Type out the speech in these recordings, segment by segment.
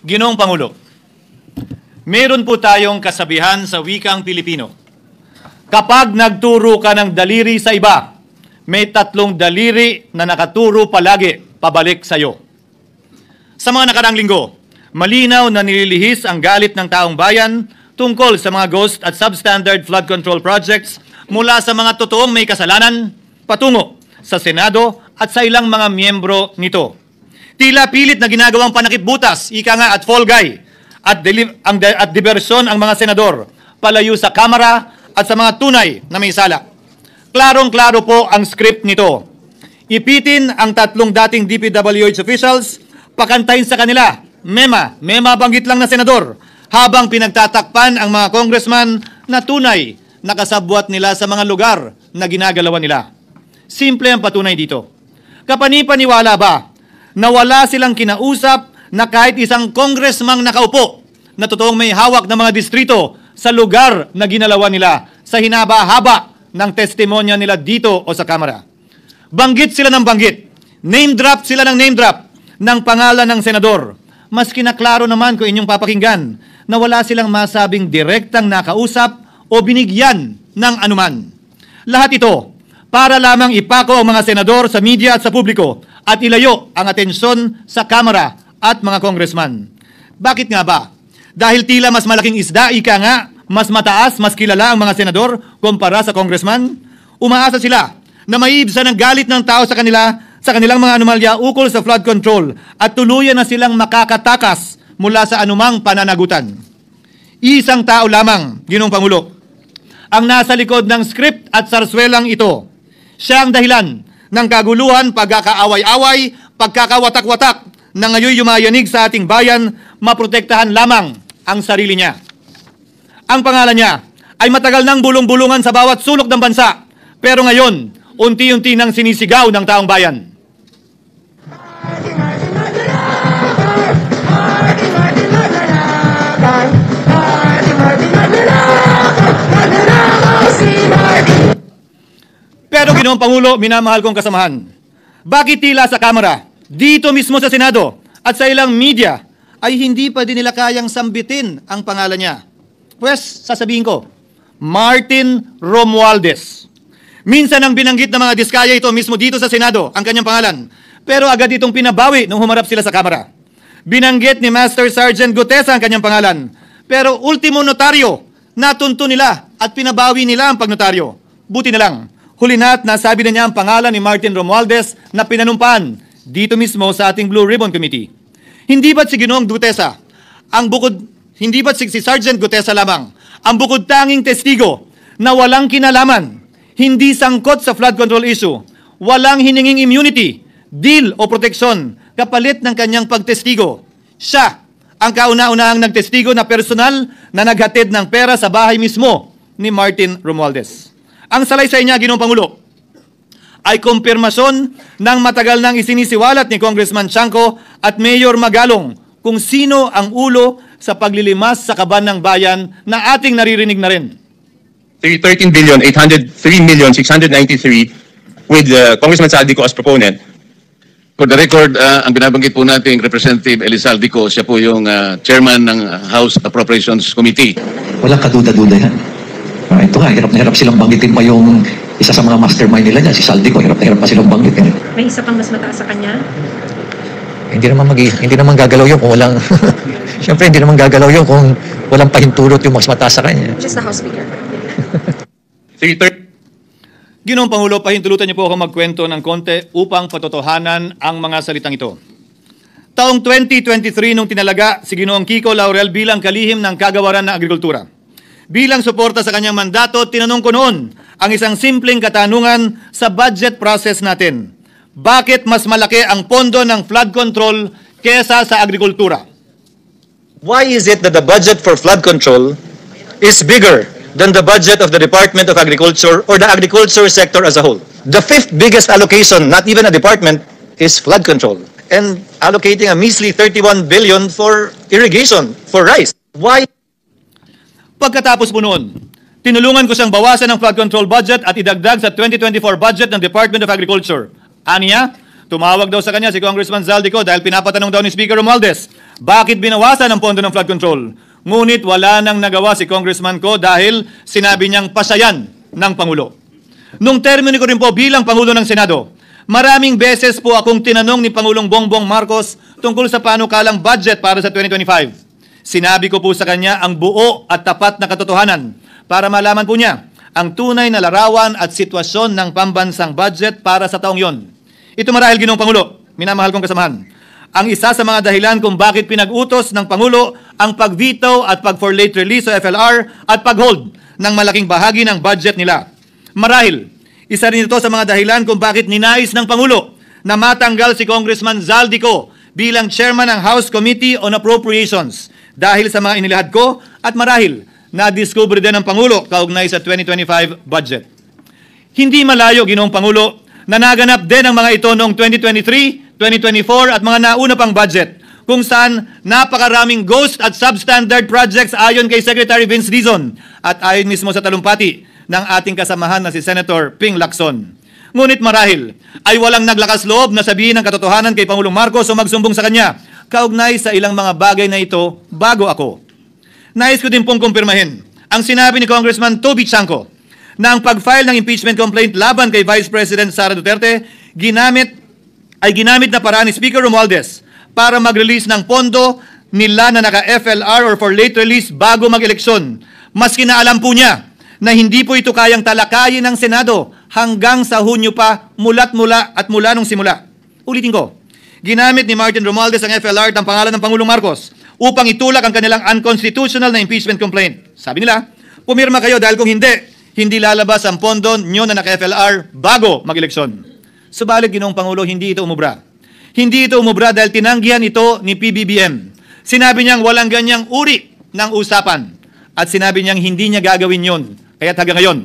Ginoong Pangulo, meron po tayong kasabihan sa wikang Pilipino. Kapag nagturo ka ng daliri sa iba, may tatlong daliri na nakaturo palagi pabalik sa iyo. Sa mga nakaraang linggo, malinaw na nililihis ang galit ng taong bayan tungkol sa mga ghost at substandard flood control projects mula sa mga totoong may kasalanan patungo sa Senado at sa ilang mga miyembro nito. Tila pilit na ginagawang panakipbutas, ika nga at fall guy, at diversyon ang mga senador palayo sa Kamara at sa mga tunay na may sala. Klarong-klaro po ang script nito. Ipitin ang tatlong dating DPWH officials, pakantayin sa kanila, mema banggit lang na senador, habang pinagtatakpan ang mga congressman na tunay na kasabwat nila sa mga lugar na ginagalawan nila. Simple ang patunay dito. Kapanipaniwala ba na wala silang kinausap na kahit isang congressman nakaupo na totoong may hawak ng mga distrito sa lugar na ginalawan nila sa hinaba-haba ng testimonya nila dito o sa Kamara? Banggit sila ng banggit, name drop sila ng name drop ng pangalan ng senador. Mas kinaklaro naman kung inyong papakinggan na wala silang masabing direktang nakausap o binigyan ng anuman. Lahat ito para lamang ipako ang mga senador sa media at sa publiko at ilayo ang atensyon sa Kamara at mga congressman. Bakit nga ba? Dahil tila mas malaking isda, ika nga, mas mataas, mas kilala ang mga senador kumpara sa congressman? Umaasa sila na maiibsan ang galit ng tao sa kanilang mga anomalya ukol sa flood control at tuluyan na silang makakatakas mula sa anumang pananagutan. Isang tao lamang, Ginoong Pangulo, ang nasa likod ng script at sarswelang ito. Siya ang dahilan ng kaguluhan, pagkakaaway-away, pagkakawatak-watak na ngayon yumayanig sa ating bayan, maprotektahan lamang ang sarili niya. Ang pangalan niya ay matagal nang bulong-bulungan sa bawat sulok ng bansa, pero ngayon, unti-unti nang sinisigaw ng taong bayan. Pero Ginoong Pangulo, minamahal kong kasamahan, bakit tila sa Kamara, dito mismo sa Senado at sa ilang media ay hindi pa din nila kayang sambitin ang pangalan niya? Pues, sasabihin ko, Martin Romualdez. Minsan ang binanggit ng mga diskaya ito mismo dito sa Senado ang kanyang pangalan, pero agad itong pinabawi nung humarap sila sa Kamara. Binanggit ni Master Sergeant Gutesa ang kanyang pangalan, pero ultimo notaryo, natunto nila at pinabawi nila ang pagnotaryo. Buti na lang, huli na't nasabi na niya ang pangalan ni Martin Romualdez na pinanumpaan dito mismo sa ating Blue Ribbon Committee. Hindi ba't si Ginoong Gutesa, hindi ba't si Sergeant Gutesa lamang ang bukod tanging testigo na walang kinalaman, hindi sangkot sa flood control issue, walang hininging immunity, deal o proteksyon kapalit ng kanyang pagtestigo? Siya ang kauna-unahang nagtestigo na personal na naghatid ng pera sa bahay mismo ni Martin Romualdez. Ang salaysay niya, Ginoong Pangulo, ay kumpirmasyon ng matagal nang isinisiwalat ni Congressman Chanco at Mayor Magalong kung sino ang ulo sa paglilimas sa kaban ng bayan na ating naririnig na rin. 13,803,693 with Congressman Saldico as proponent. For the record, ang binabanggit po natin Representative Elizaldico, siya po yung chairman ng House Appropriations Committee. Walang kaduda-duda yan. Ito nga, hirap na hirap silang banggitin pa yung isa sa mga mastermind nila dyan, si Saldico, hirap na hirap pa silang banggitin. May isa pang mas mataas sa kanya? Hindi naman gagalaw yun kung walang, siyempre hindi naman gagalaw yun kung walang pahintulot yung mas mataas sa kanya. Just the House Speaker. Ginoong Pangulo, pahintulutan niyo po ako magkwento ng konti upang patotohanan ang mga salitang ito. Taong 2023 nung tinalaga si Ginoong Kiko Laurel bilang kalihim ng Kagawaran ng Agrikultura. Bilang suporta sa kanyang mandato, tinanong ko noon ang isang simpleng katanungan sa budget process natin. Bakit mas malaki ang pondo ng flood control kesa sa agrikultura? Why is it that the budget for flood control is bigger than the budget of the Department of Agriculture or the agriculture sector as a whole? The fifth biggest allocation, not even a department, is flood control. And allocating a measly 31 billion for irrigation, for rice. Why? Pagkatapos po noon, tinulungan ko siyang bawasan ang flood control budget at idagdag sa 2024 budget ng Department of Agriculture. Aniya, Tumawag daw sa kanya si Congressman Zaldico dahil pinapatanong daw ni Speaker Romualdez, bakit binawasan ang pondo ng flood control? Ngunit wala nang nagawa si Congressman ko dahil sinabi niyang pasayan ng Pangulo. Nung termino ko rin po bilang Pangulo ng Senado, maraming beses po akong tinanong ni Pangulong Bongbong Marcos tungkol sa panukalang budget para sa 2025. Sinabi ko po sa kanya ang buo at tapat na katotohanan para malaman po niya ang tunay na larawan at sitwasyon ng pambansang budget para sa taong yon. Ito marahil, Ginoong Pangulo, minamahal kong kasamahan, ang isa sa mga dahilan kung bakit pinag-utos ng Pangulo ang pag-veto at pag-for late release o FLR at pag-hold ng malaking bahagi ng budget nila. Marahil, isa rin ito sa mga dahilan kung bakit ninais ng Pangulo na matanggal si Congressman Zaldico bilang chairman ng House Committee on Appropriations dahil sa mga inilahad ko at marahil na-discover din ng Pangulo kaugnay sa 2025 budget. Hindi malayo, Ginoong Pangulo, na naganap din ang mga ito noong 2023, 2024 at mga nauna pang budget kung saan napakaraming ghost at substandard projects ayon kay Secretary Vince Dizon at ayon mismo sa talumpati ng ating kasamahan na si Senator Ping Lacson. Ngunit marahil ay walang naglakas loob na sabihin ang katotohanan kay Pangulong Marcos o magsumbong sa kanya kaugnay sa ilang mga bagay na ito bago ako. Nais ko din pong kumpirmahin ang sinabi ni Congressman Toby Chanco na ang pag-file ng impeachment complaint laban kay Vice President Sara Duterte ginamit na paraan ni Speaker Romualdez para mag-release ng pondo nila na naka-FLR or for late release bago mag-eleksyon. Maski na alam po niya na hindi po ito kayang talakayin ng Senado hanggang sa Hunyo pa mula nung simula. Ulitin ko, ginamit ni Martin Romualdez ang FLR at ang pangalan ng Pangulong Marcos upang itulak ang kanilang unconstitutional na impeachment complaint. Sabi nila, pumirma kayo dahil kung hindi lalabas ang pondo nyo na naka-FLR bago mag-eleksyon. Subalit, Ginoong Pangulo, hindi ito umubra. Hindi ito umubra dahil tinanggihan ito ni PBBM. Sinabi niyang walang ganyang uri ng usapan at sinabi niyang hindi niya gagawin yon. Kaya't hanggang ngayon,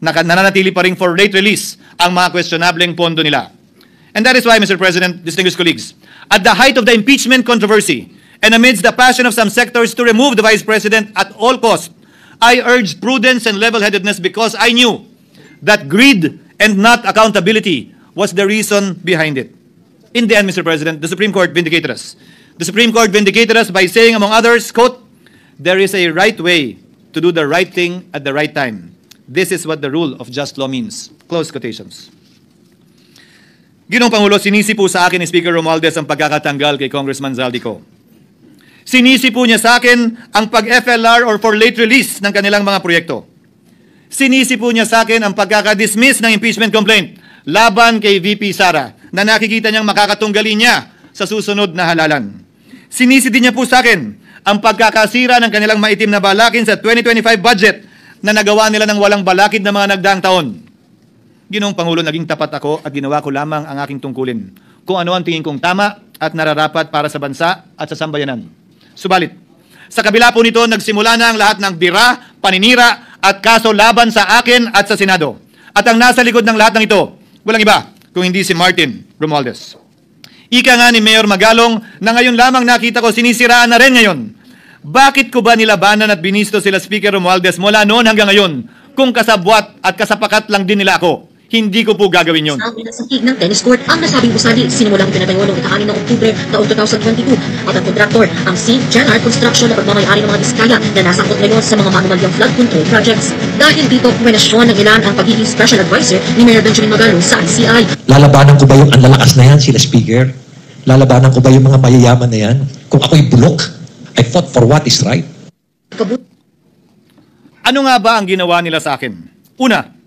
nananatili pa rin for late release ang mga questionableng pondo nila. And that is why, Mr. President, distinguished colleagues, at the height of the impeachment controversy and amidst the passion of some sectors to remove the Vice President at all costs, I urged prudence and level-headedness because I knew that greed and not accountability was the reason behind it. In the end, Mr. President, the Supreme Court vindicated us. The Supreme Court vindicated us by saying, among others, quote, "There is a right way to do the right thing at the right time. This is what the rule of just law means." Close quotations. Ginoong Pangulo, sinisi po sa akin ni Speaker Romualdez ang pagkakatanggal kay Congressman Zaldico. Sinisi po niya sa akin ang pag-FLR or for late release ng kanilang mga proyekto. Sinisi po niya sa akin ang pagkakadismiss ng impeachment complaint laban kay VP Sara na nakikita niyang makakatunggali niya sa susunod na halalan. Sinisi din niya po sa akin ang pagkakasira ng kanilang maitim na balakin sa 2025 budget na nagawa nila ng walang balakid na mga nagdaang taon. Ginoong Pangulo, naging tapat ako at ginawa ko lamang ang aking tungkulin kung ano ang tingin kong tama at nararapat para sa bansa at sa sambayanan. Subalit, sa kabila po nito, nagsimula na ang lahat ng bira, paninira at kaso laban sa akin at sa Senado. At ang nasa likod ng lahat ng ito, walang iba kung hindi si Martin Romualdez. Ika nga ni Mayor Magalong na ngayon lamang nakita ko sinisiraan na rin ngayon. Bakit ko ba nilabanan at binisto sila Speaker Romualdez mula noon hanggang ngayon kung kasabwat at kasapakat lang din nila ako? Hindi ko po gagawin yon. Sa pinasakig ng tennis court, ang nasabing gusali sinimulang pinatayo noong ika-6 ng Oktubre taong 2022 at ang kontraktor, ang St. Gerard Construction na pagmamayari ng mga diskaya na nasangkot ngayon sa mga maanumalyang flood control projects. Dahil dito, kwenasyon ng ilan ang pagiging special advisor ni Mayor Benjamin Magalong sa ICI. Lalabanan ko ba yung ang lalakas na yan, sila Speaker? Lalabanan ko ba yung mga mayayaman na yan? Kung ako'y bulok, I fought for what is right. Ano nga ba ang ginawa nila sa akin? Una,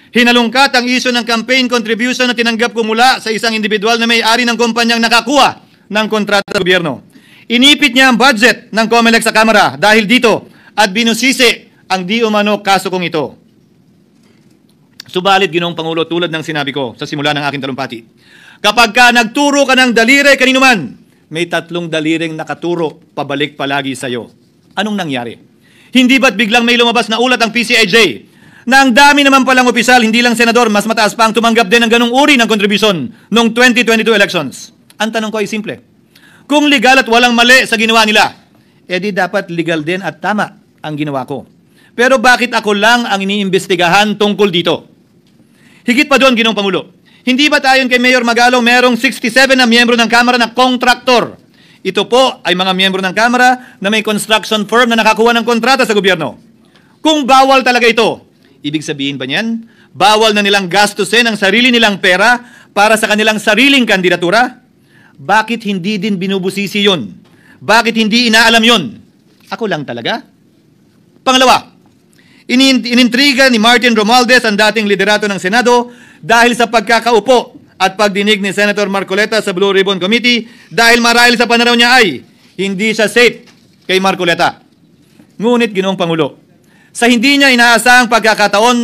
hinalungkat ang isyu ng campaign contribution na tinanggap ko mula sa isang individual na may-ari ng kumpanyang nakakuha ng kontrata sa gobyerno. Inipit niya ang budget ng COMELEC sa Kamara dahil dito at binusisi ang di umano kaso kong ito. Subalit, Ginoong Pangulo, tulad ng sinabi ko sa simula ng aking talumpati, kapag ka nagturo ka ng daliri kanino man, may 3 daliring nakaturo pabalik palagi sa iyo. Anong nangyari? Hindi ba't biglang may lumabas na ulat ang PCIJ na ang dami naman palang opisyal, hindi lang senador, mas mataas pa ang tumanggap din ng ganung uri ng kontribusyon noong 2022 elections? Ang tanong ko ay simple. Kung legal at walang mali sa ginawa nila, edi dapat legal din at tama ang ginawa ko. Pero bakit ako lang ang iniimbestigahan tungkol dito? Higit pa doon, Ginoong Pangulo, Hindi ba tayon kay Mayor Magalong merong 67 na miyembro ng Kamara na kontraktor? Ito po ay mga miyembro ng Kamara na may construction firm na nakakuha ng kontrata sa gobyerno. Kung bawal talaga ito, ibig sabihin ba niyan, bawal na nilang gastusin ang sarili nilang pera para sa kanilang sariling kandidatura? Bakit hindi din binubusisi yun? Bakit hindi inaalam yun? Ako lang talaga? Pangalawa, inintriga ni Martin Romualdez ang dating liderato ng Senado dahil sa pagkakaupo at pagdinig ni Senator Marcoleta sa Blue Ribbon Committee dahil marahil sa pananaw niya ay hindi siya safe kay Marcoleta. Ngunit, Ginoong Pangulo, sa hindi niya inaasahang pagkakataon,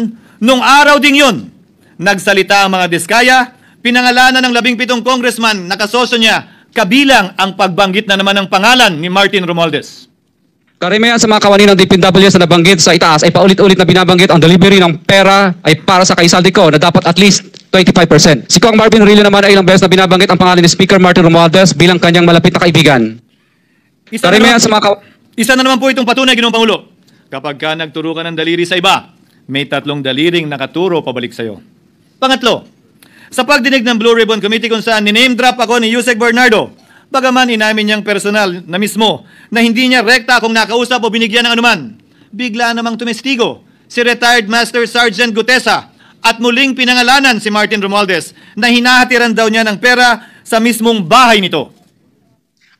nung araw ding yun, nagsalita ang mga diskaya, pinangalanan ng 17 congressman na kasosyo niya, kabilang ang pagbanggit na naman ng pangalan ni Martin Romualdez. Karamihan sa mga kawani ng DPWH na nabanggit sa itaas ay paulit-ulit na binabanggit ang delivery ng pera ay para sa kay Saldico na dapat at least 25%. Si Kong Marvin Rillo naman ay ilang beses na binabanggit ang pangalan ni Speaker Martin Romualdez bilang kanyang malapit na kaibigan. Isa na naman po itong patunay, Ginoong Pangulo. Kapag ka nagturo ka ng daliri sa iba, may 3 daliring nakaturo pabalik sa'yo. Pangatlo, sa pagdinig ng Blue Ribbon Committee kung saan ni-name drop ako ni Yusek Bernardo, bagaman inamin niyang personal na mismo na hindi niya rekta kung nakausap o binigyan ng anuman, bigla namang tumestigo si retired Master Sergeant Gutesa at muling pinangalanan si Martin Romualdez na hinahatiran daw niya ng pera sa mismong bahay nito.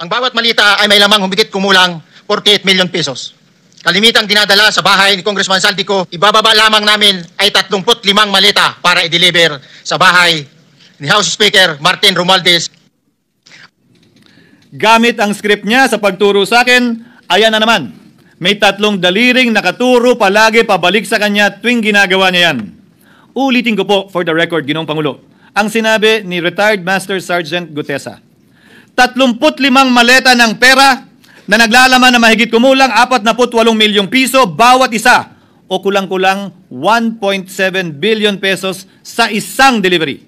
Ang bawat malita ay may lamang humigit kumulang 48 million pesos. Kalimitang dinadala sa bahay ni Congressman Saldico, ibababa lamang namin ay 35 malita para i-deliver sa bahay ni House Speaker Martin Romualdez. Gamit ang script niya sa pagturo sa akin, ayan na naman. May 3 daliring nakaturo palagi pabalik sa kanya tuwing ginagawa niya yan. Ulitin ko po for the record, Ginoong Pangulo, ang sinabi ni retired Master Sergeant Gutesa. 35 maleta ng pera na naglalaman na mahigit kumulang 48 milyong piso bawat isa o kulang-kulang 1.7 billion pesos sa isang delivery.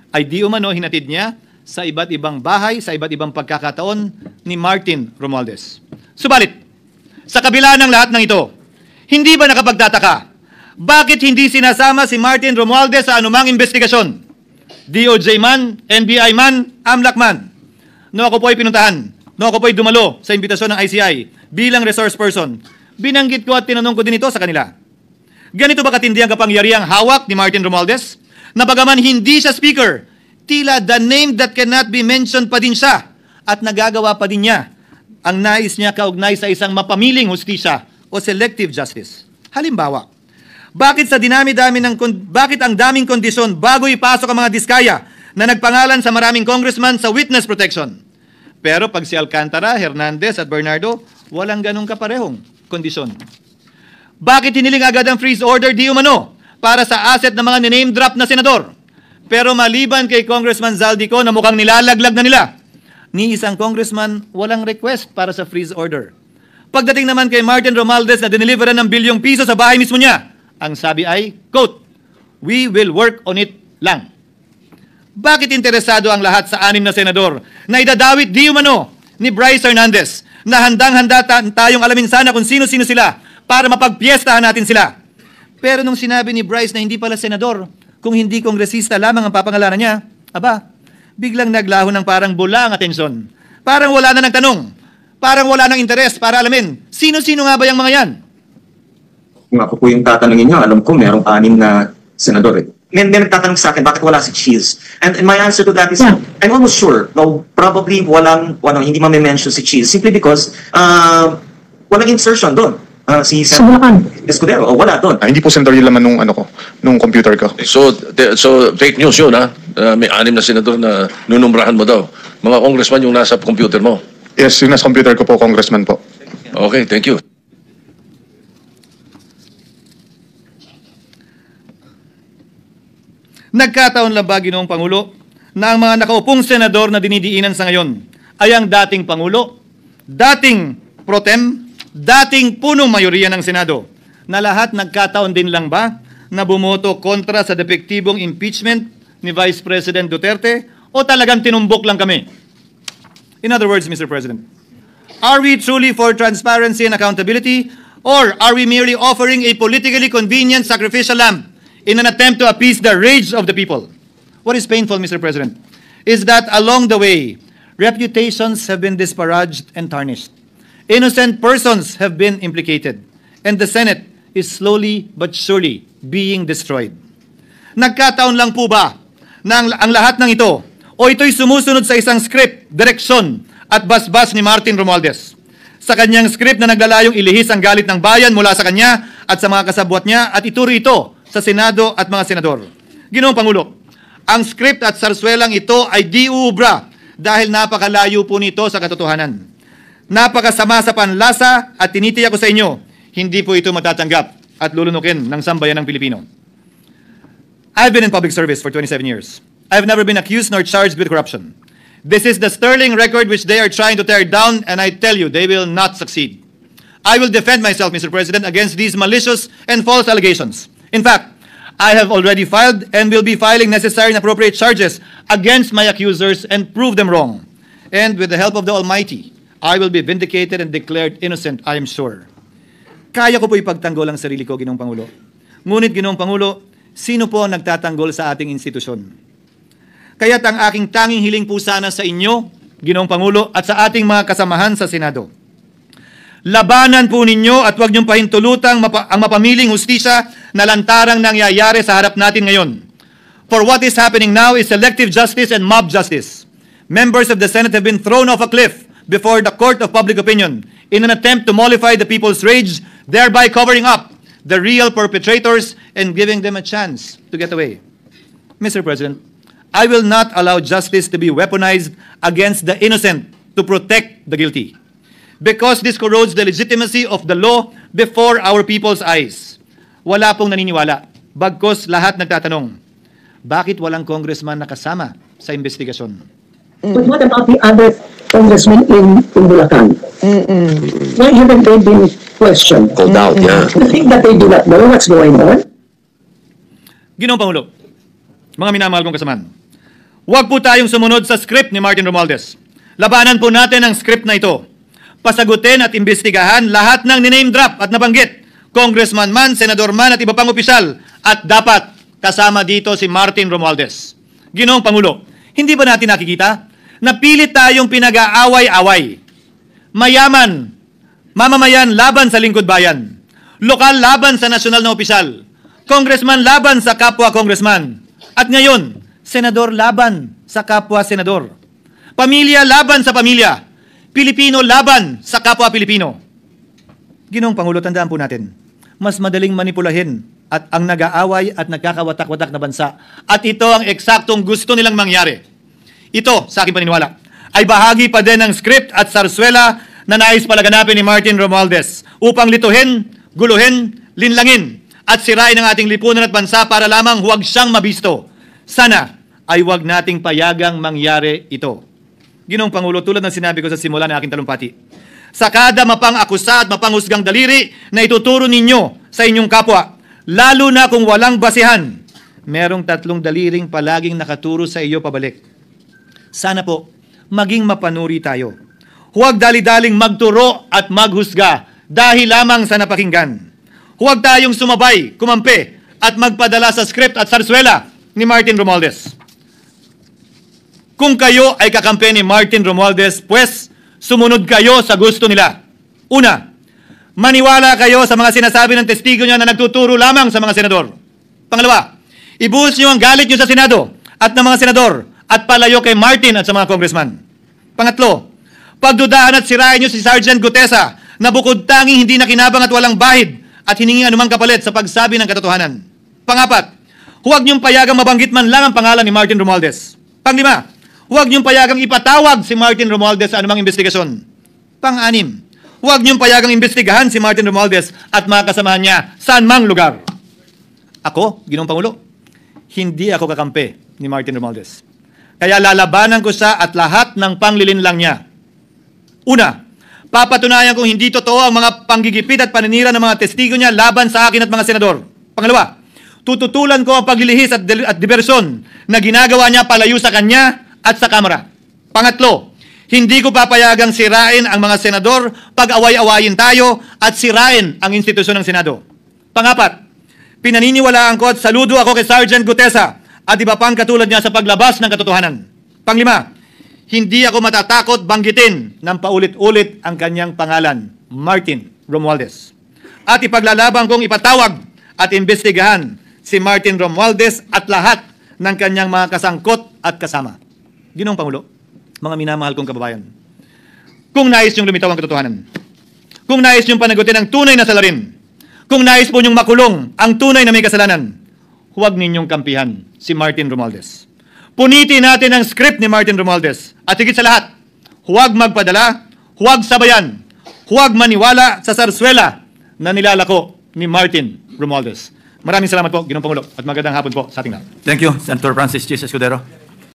Ay di umano hinatid niya sa iba't ibang bahay, sa iba't ibang pagkakataon ni Martin Romualdez. Subalit, sa kabila ng lahat ng ito, hindi ba nakapagtataka? Bakit hindi sinasama si Martin Romualdez sa anumang investigasyon? DOJ man, NBI man, AMLAC man. No ako po ay pinuntahan. No ako po ay dumalo sa imbitasyon ng ICI bilang resource person. Binanggit ko at tinanong ko din ito sa kanila. Ganito ba katindi ang kapangyarihang hawak ni Martin Romualdez? Na bagaman hindi siya speaker, tila the name that cannot be mentioned pa din siya at nagagawa pa din niya ang nais niya kaugnay sa isang mapamiling hustisya o selective justice. Halimbawa, bakit ang daming kondisyon bago ipasok ang mga diskaya na nagpangalan sa maraming congressman sa witness protection? Pero pag si Alcantara, Hernandez at Bernardo, walang ganong kaparehong kondisyon. Bakit hiniling agad ang freeze order di umano para sa asset ng mga name drop na senador? Pero maliban kay Congressman Zaldico na mukhang nilalaglag na nila, ni isang congressman walang request para sa freeze order. Pagdating naman kay Martin Romualdez na dineliveran ng bilyong piso sa bahay mismo niya, ang sabi ay, quote, "We will work on it lang." Bakit interesado ang lahat sa 6 na senador na idadawit di umano ni Bryce Hernandez na handang-handa tayong alamin sana kung sino-sino sila para mapagpiestahan natin sila? Pero nung sinabi ni Bryce na hindi pala senador, kung hindi kongresista lamang ang papangalanan niya, aba, biglang naglaho ng parang bula ang atensyon. Parang wala na nagtanong. Parang wala nang interes para alamin. Sino-sino nga ba yung mga yan? Kung ako po yung tatanungin niyo, alam ko merong 6 na senador eh. May nagtatanong sa akin, bakit wala si Cheese? And my answer to that is, I'm almost sure, no, probably hindi ma-mention si Cheese simply because walang insertion doon. Si Escudero, wala doon. Hindi po senador yung laman nung computer ko. So fake news yun, ha? May 6 na senador na nunumbrahan mo daw. Mga congressman yung nasa computer mo. Yes, yung nasa computer ko po, congressman po. Okay, thank you. Nagkataon lang ba, Ginoong Pangulo, na ang mga nakaupong senador na dinidiinan sa ngayon ay ang dating Pangulo, dating Pro Tem, dating punong mayoriya ng Senado, na lahat nagkataon din lang ba na bumoto kontra sa depektibong impeachment ni Vice President Duterte o talagang tinumbok lang kami? In other words, Mr. President, are we truly for transparency and accountability or are we merely offering a politically convenient sacrificial lamb in an attempt to appease the rage of the people? What is painful, Mr. President, is that along the way, reputations have been disparaged and tarnished. Innocent persons have been implicated, and the Senate is slowly but surely being destroyed. Nagkataon lang po ba na ang lahat ng ito o ito'y sumusunod sa isang script, direksyon at basbas ni Martin Romualdez? Sa kanyang script na naglalayong ilihis ang galit ng bayan mula sa kanya at sa mga kasabwat niya at ituro ito sa Senado at mga senador. Ginoong Pangulo, ang script at sarswelang ito ay di uubra dahil napakalayo po nito sa katotohanan. Napakasama sa panlasa at tinitiyak ko sa inyo, hindi po ito matatanggap at lulunukin ng sambayan ng Pilipino. I've been in public service for 27 years. I've never been accused nor charged with corruption. This is the sterling record which they are trying to tear down, and I tell you, they will not succeed. I will defend myself, Mr. President, against these malicious and false allegations. In fact, I have already filed and will be filing necessary and appropriate charges against my accusers and prove them wrong. And with the help of the Almighty, I will be vindicated and declared innocent, I am sure. Kaya ko po ipagtanggol ang sarili ko, Ginoong Pangulo. Ngunit, Ginoong Pangulo, sino po ang nagtatanggol sa ating institusyon? Kaya't ang aking tanging hiling po sana sa inyo, Ginoong Pangulo, at sa ating mga kasamahan sa Senado. Labanan po ninyo at huwag niyong pahintulutang ang mapamiling hustisya na lantarang nangyayari sa harap natin ngayon. For what is happening now is selective justice and mob justice. Members of the Senate have been thrown off a cliff before the court of public opinion in an attempt to mollify the people's rage, thereby covering up the real perpetrators and giving them a chance to get away. Mr. President, I will not allow justice to be weaponized against the innocent to protect the guilty, because this corrodes the legitimacy of the law before our people's eyes. Wala pong naniniwala, bagkus lahat nagtatanong, bakit walang congressman nakasama sa investigasyon? But what about the other congressmen in Bulacan? Why haven't they been questioned? Called out, yeah. I think that they do not know what's going on. Ginoong Pangulo, mga minamahal kong kasamahan, huwag po tayong sumunod sa script ni Martin Romualdez. Labanan po natin ang script na ito. Pasagutin at imbestigahan lahat ng niname drop at nabanggit, congressman man, senador man at iba pang opisyal, at dapat kasama dito si Martin Romualdez. Ginoong Pangulo, hindi ba natin nakikita na pilit tayong pinag-aaway-away? Mayaman, mamamayan laban sa lingkod bayan, lokal laban sa nasyonal na opisyal, congressman laban sa kapwa congressman, at ngayon, senador laban sa kapwa senador, pamilya laban sa pamilya, Pilipino laban sa kapwa Pilipino. Ginoong Pangulo, tandaan po natin, mas madaling manipulahin at ang nag-aaway at nagkakawatak-watak na bansa. At ito ang eksaktong gusto nilang mangyari. Ito, sa aking paniniwala, ay bahagi pa din ng script at sarswela na nais palaganapin ni Martin Romualdez upang lituhin, guluhin, linlangin at sirain ang ating lipunan at bansa para lamang huwag siyang mabisto. Sana ay huwag nating payagang mangyari ito. Ginoong Pangulo, tulad ng sinabi ko sa simula ng aking talumpati, sa kada mapang-akusa at mapanghusgang daliri na ituturo ninyo sa inyong kapwa, lalo na kung walang basihan, merong 3 daliring palaging nakaturo sa iyo pabalik. Sana po, maging mapanuri tayo. Huwag dali-daling magturo at maghusga dahil lamang sa napakinggan. Huwag tayong sumabay, kumampi, at magpadala sa script at sarswela ni Martin Romualdez. Kung kayo ay kakampi ni Martin Romualdez, pues sumunod kayo sa gusto nila. Una, maniwala kayo sa mga sinasabi ng testigo niya na nagtuturo lamang sa mga senador. Pangalawa, ibuhos niyo ang galit niyo sa Senado at ng mga senador at palayo kay Martin at sa mga congressman. Pangatlo, pagdudahan at sirain niyo si Sergeant Gutesa na bukod tanging hindi nakinabang at walang bahid at hiningi anumang kapalit sa pagsabi ng katotohanan. Pangapat, huwag niyong payagang mabanggit man lang ang pangalan ni Martin Romualdez. Panglima, huwag niyong payagang ipatawag si Martin Romualdez sa anumang investigasyon. Pang-anim, huwag niyong payagang imbestigahan si Martin Romualdez at mga kasamahan niya saan mang lugar. Ako, Ginoong Pangulo, hindi ako kakampi ni Martin Romualdez. Kaya lalabanan ko siya at lahat ng panglilinlang niya. Una, papatunayan kong hindi totoo ang mga panggigipit at paninira ng mga testigo niya laban sa akin at mga senador. Pangalawa, tututulan ko ang paglilihis at diversyon na ginagawa niya palayo sa kanya at sa Kamara. Pangatlo, hindi ko papayagang sirain ang mga senador pag away-awayin tayo at sirain ang institusyon ng Senado. Pangapat, pinaniniwalaan ko at saludo ako kay Sergeant Gutesa at iba pang katulad niya sa paglabas ng katotohanan. Panglima, hindi ako matatakot banggitin ng paulit-ulit ang kanyang pangalan, Martin Romualdez. At ipaglalaban kong ipatawag at imbestigahan si Martin Romualdez at lahat ng kanyang mga kasangkot at kasama. Ginoong Pangulo, mga minamahal kong kababayan, kung nais niyong lumitaw ang katotohanan, kung nais niyong panagutin ang tunay na salarin, kung nais po niyong makulong ang tunay na may kasalanan, huwag ninyong kampihan si Martin Romualdez. Punitin natin ang script ni Martin Romualdez. At higit sa lahat, huwag magpadala, huwag sabayan, huwag maniwala sa sarswela na nilalako ni Martin Romualdez. Maraming salamat po, Ginoong Pangulo, at magandang hapon po sa ating lahat. Thank you, Senator Francis Chis Escudero.